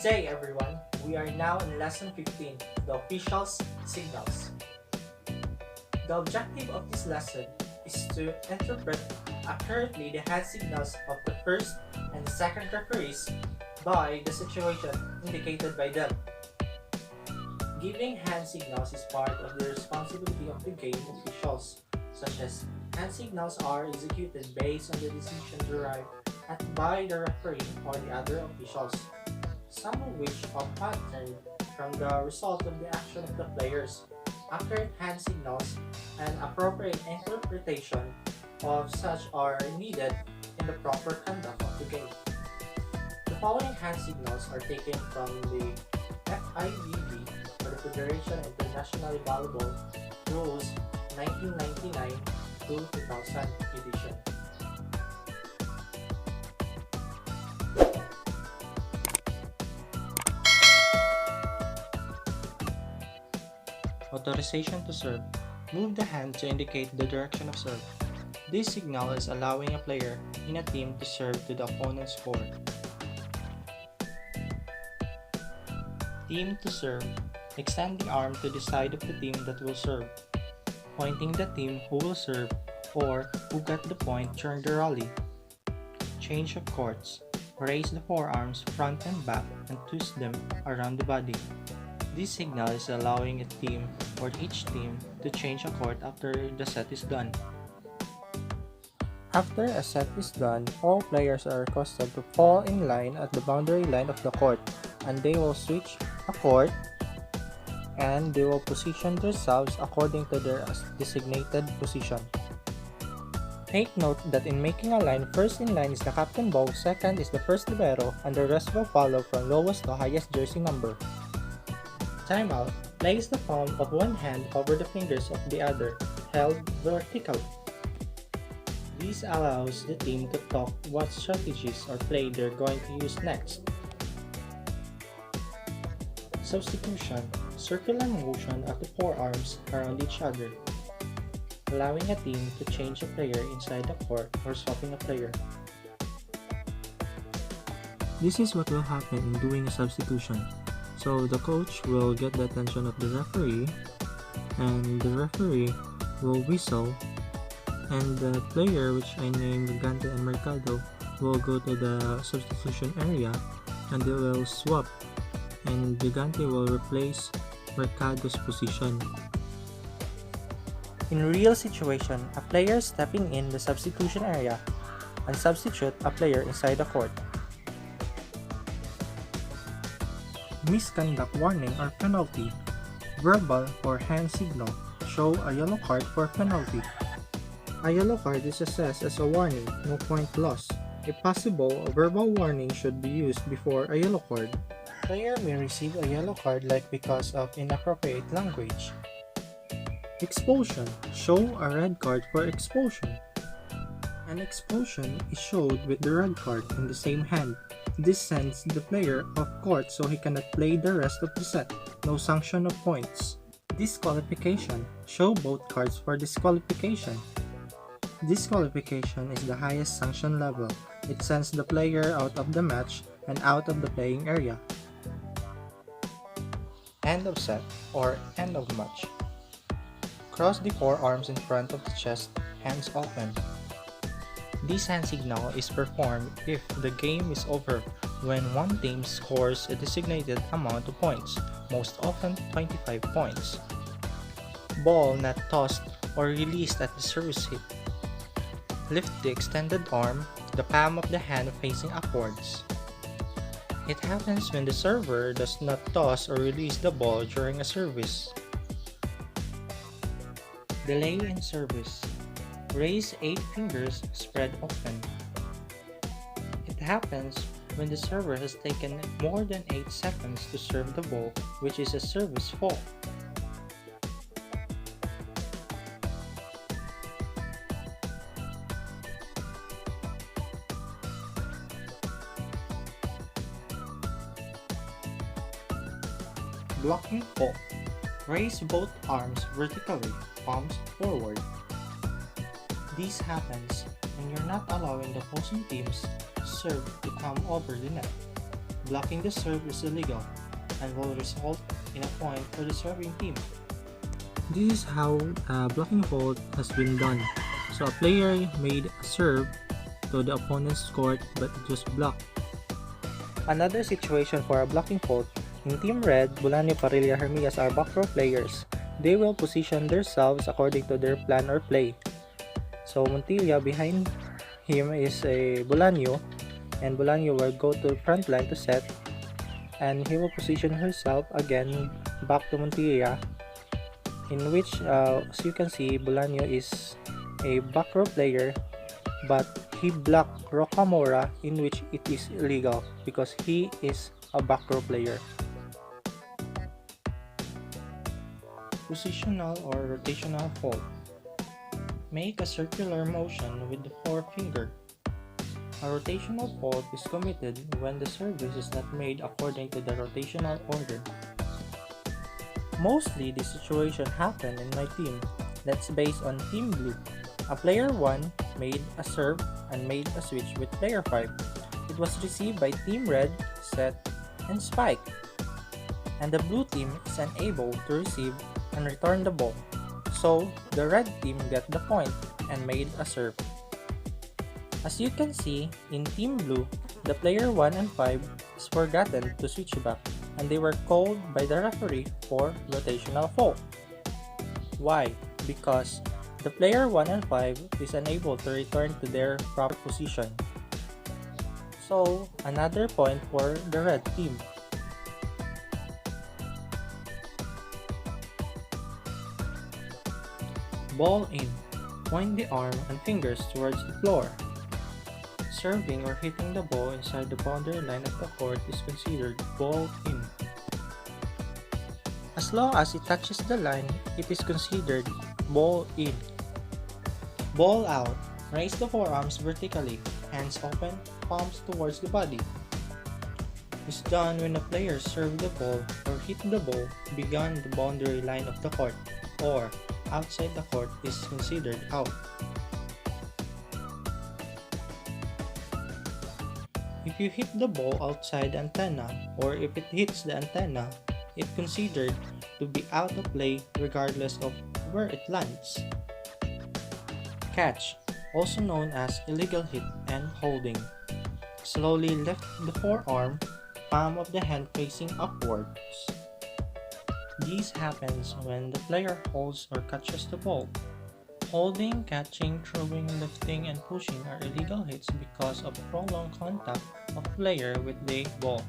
Good day everyone, we are now in lesson 15, the officials' signals. The objective of this lesson is to interpret accurately the hand signals of the first and the second referees by the situation indicated by them. Giving hand signals is part of the responsibility of the game officials, such as hand signals are executed based on the decision derived by the referee or the other officials, some of which are patterned from the result of the action of the players. Accurate hand signals and appropriate interpretation of such are needed in the proper conduct of the game. The following hand signals are taken from the FIVB, or the Federation International Volleyball Rules 1999 to 2000 edition. Authorization to serve. Move the hand to indicate the direction of serve. This signal is allowing a player in a team to serve to the opponent's court. Team to serve. Extend the arm to the side of the team that will serve, pointing the team who will serve or who got the point during the rally. Change of courts. Raise the forearms front and back and twist them around the body. This signal is allowing a team or each team to change a court after the set is done. After a set is done, all players are requested to fall in line at the boundary line of the court, and they will switch a court and they will position themselves according to their designated position. Take note that in making a line, first in line is the captain bow, second is the first libero, and the rest will follow from lowest to highest jersey number. Timeout. Place the palm of one hand over the fingers of the other, held vertically. This allows the team to talk what strategies or play they're going to use next. Substitution. Circular motion of the forearms around each other, allowing a team to change a player inside the court or swapping a player. This is what will happen in doing a substitution. So the coach will get the attention of the referee, and the referee will whistle, and the player, which I named Gigante and Mercado, will go to the substitution area and they will swap, and Gigante will replace Mercado's position. In real situation, a player stepping in the substitution area and substitute a player inside the court. Misconduct warning or penalty. Verbal or hand signal. Show a yellow card for penalty. A yellow card is assessed as a warning, no point lost. If possible, a verbal warning should be used before a yellow card. Player may receive a yellow card like because of inappropriate language. Expulsion. Show a red card for expulsion. An expulsion is showed with the red card in the same hand. This sends the player off court so he cannot play the rest of the set. No sanction of points. Disqualification. Show both cards for disqualification. Disqualification is the highest sanction level. It sends the player out of the match and out of the playing area. End of set or end of match. Cross the forearms in front of the chest, hands open. This hand signal is performed if the game is over when one team scores a designated amount of points, most often 25 points. Ball not tossed or released at the service hit. Lift the extended arm, the palm of the hand facing upwards. It happens when the server does not toss or release the ball during a service. Delay in service. Raise 8 fingers spread open. It happens when the server has taken more than 8 seconds to serve the ball, which is a service fault. Blocking fault. Raise both arms vertically, palms forward. This happens when you're not allowing the opposing team's serve to come over the net. blocking the serve is illegal and will result in a point for the serving team. This is how a blocking fault has been done. So a player made a serve to the opponent's court but it was blocked. Another situation for a blocking fault. In Team Red, Bulanio, Parilla, Hermias are back row players. They will position themselves according to their plan or play. So Montilla, behind him is a Bulanio, and Bulanio will go to front line to set, and he will position herself again back to Montilla, in which as you can see, Bulanio is a back row player, but he blocked Rocamora, in which it is illegal because he is a back row player. Positional or rotational fault. Make a circular motion with the forefinger. A rotational fault is committed when the service is not made according to the rotational order. Mostly, this situation happened in my team. That's based on Team Blue. A player 1 made a serve and made a switch with player 5. It was received by Team Red, set, and spike. And the blue team is unable to receive and return the ball. So, the red team got the point and made a serve. As you can see, in Team Blue, the player 1 and 5 is forgotten to switch back and they were called by the referee for rotational fault. Why? Because the player 1 and 5 is unable to return to their proper position. So, another point for the red team. Ball in. Point the arm and fingers towards the floor. Serving or hitting the ball inside the boundary line of the court is considered ball in. As long as it touches the line, it is considered ball in. Ball out. Raise the forearms vertically, hands open, palms towards the body. It's done when a player serves the ball or hit the ball beyond the boundary line of the court, or outside the court is considered out. If you hit the ball outside the antenna, or if it hits the antenna, it's considered to be out of play regardless of where it lands. Catch, also known as illegal hit and holding. Slowly lift the forearm, palm of the hand facing upwards. This happens when the player holds or catches the ball. Holding, catching, throwing, lifting, and pushing are illegal hits because of prolonged contact of player with the ball.